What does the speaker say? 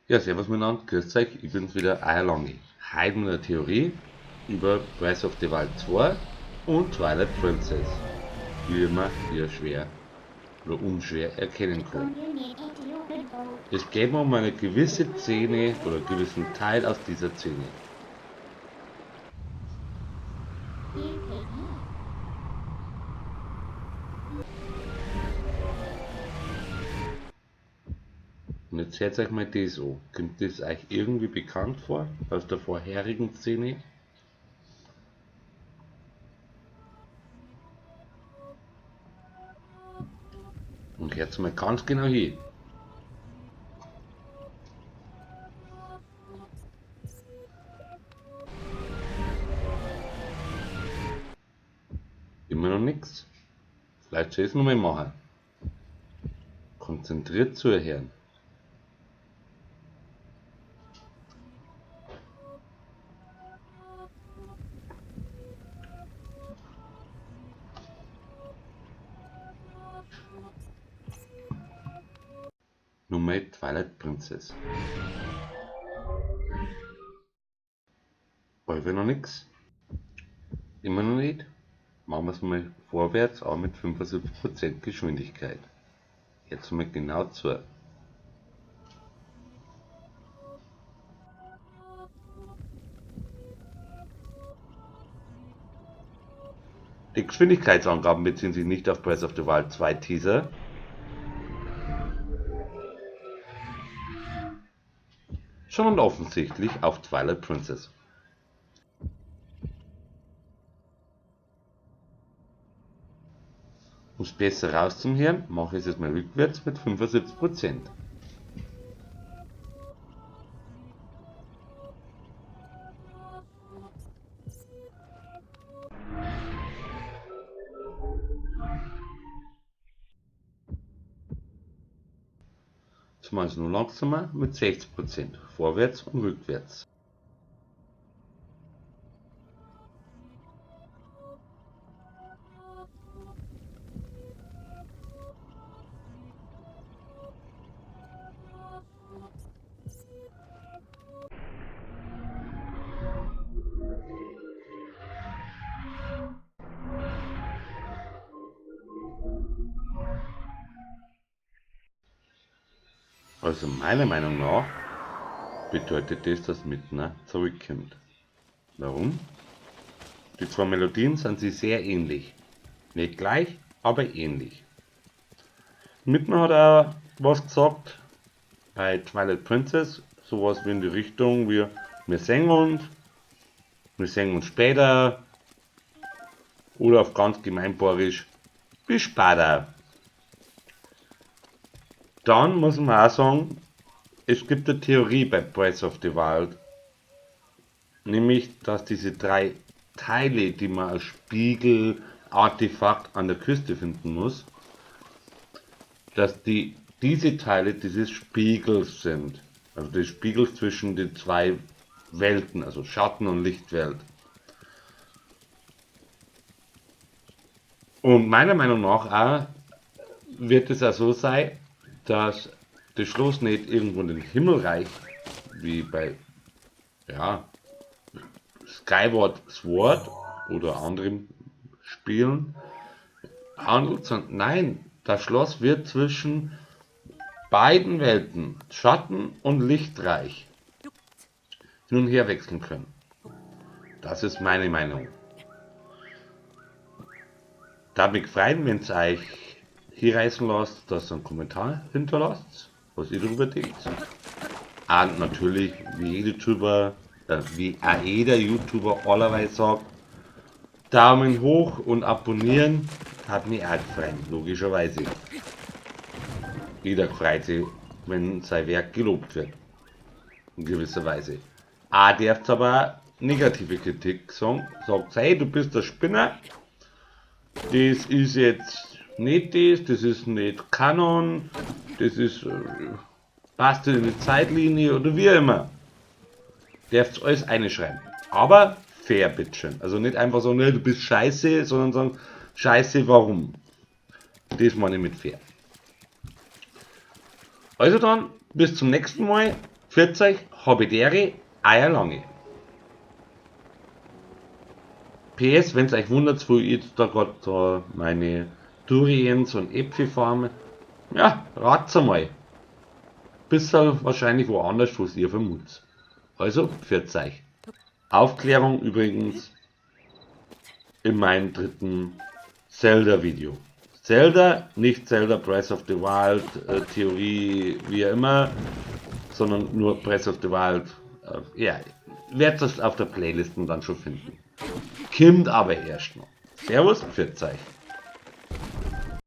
Ja, servus miteinander, grüßt euch, ich bin's wieder, euer Langi. Heute mit einer Theorie über Breath of the Wild 2 und Twilight Princess, wie man hier schwer oder unschwer erkennen kann. Es geht mir um eine gewisse Szene oder einen gewissen Teil aus dieser Szene. Und jetzt hört euch mal das an. Kommt das euch irgendwie bekannt vor aus der vorherigen Szene? Und hört mal ganz genau hin. Immer noch nichts? Vielleicht soll ich es nochmal machen. Konzentriert zuhören. Nummer Twilight Princess. Wollen wir noch nichts? Immer noch nicht? Machen wir es mal vorwärts, auch mit 75% Geschwindigkeit. Jetzt mal genau zu. Die Geschwindigkeitsangaben beziehen sich nicht auf Breath of the Wild 2 Teaser, sondern offensichtlich auf Twilight Princess. Um es besser rauszuhören, mache ich es jetzt mal rückwärts mit 75%. Jetzt mache ich es nur langsamer mit 60%. Vorwärts und rückwärts. Also meiner Meinung nach bedeutet das, dass Midna zurückkommt. Warum? Die zwei Melodien sind sich sehr ähnlich. Nicht gleich, aber ähnlich. Midna hat auch was gesagt bei Twilight Princess, sowas wie in die Richtung wie wir sehen uns später oder auf ganz gemeinbarisch bis später. Dann muss man auch sagen, es gibt eine Theorie bei Breath of the Wild, nämlich dass diese drei Teile, die man als Spiegel, Artefakt an der Küste finden muss, dass diese Teile dieses Spiegels sind. Also des Spiegels zwischen den zwei Welten, also Schatten- und Lichtwelt. Und meiner Meinung nach auch wird es auch so sein, dass das Schloss nicht irgendwo in den Himmel reicht, wie bei ja, Skyward Sword oder anderen Spielen handelt, sondern nein, das Schloss wird zwischen beiden Welten, Schatten- und Lichtreich, hin und her wechseln können. Das ist meine Meinung. Da mich freuen, wenn es euch hier reißen lasst, dass ihr einen Kommentar hinterlasst, was ihr darüber denkt. Und natürlich, wie auch jeder YouTuber allerweise sagt, Daumen hoch und abonnieren, hat mich auch gefreut, logischerweise. Jeder freut sich, wenn sein Werk gelobt wird, in gewisser Weise. Darf aber negative Kritik sagen, sagt, hey, du bist der Spinner, das ist jetzt nicht das ist nicht Kanon, das ist, passt in die Zeitlinie oder wie immer. Dürft alles einschreiben. Aber fair, bitteschön. Also nicht einfach sagen, ne, du bist scheiße, sondern sagen, scheiße, warum? Das meine ich mit fair. Also dann, bis zum nächsten Mal. Pfiat euch, Habitäre, Eierlange. PS, wenn es euch wundert, wo ich da gerade meine Durians und Äpfel farme, ja, rat's einmal. Bisschen wahrscheinlich woanders, was ihr vermutet. Also, pfiat euch. Aufklärung übrigens in meinem dritten Zelda-Video. Zelda, nicht Zelda Breath of the Wild, Theorie, wie immer, sondern nur Breath of the Wild. Ja, werdet das auf der Playlist dann schon finden. Kommt aber erst noch. Servus, pfiat euch.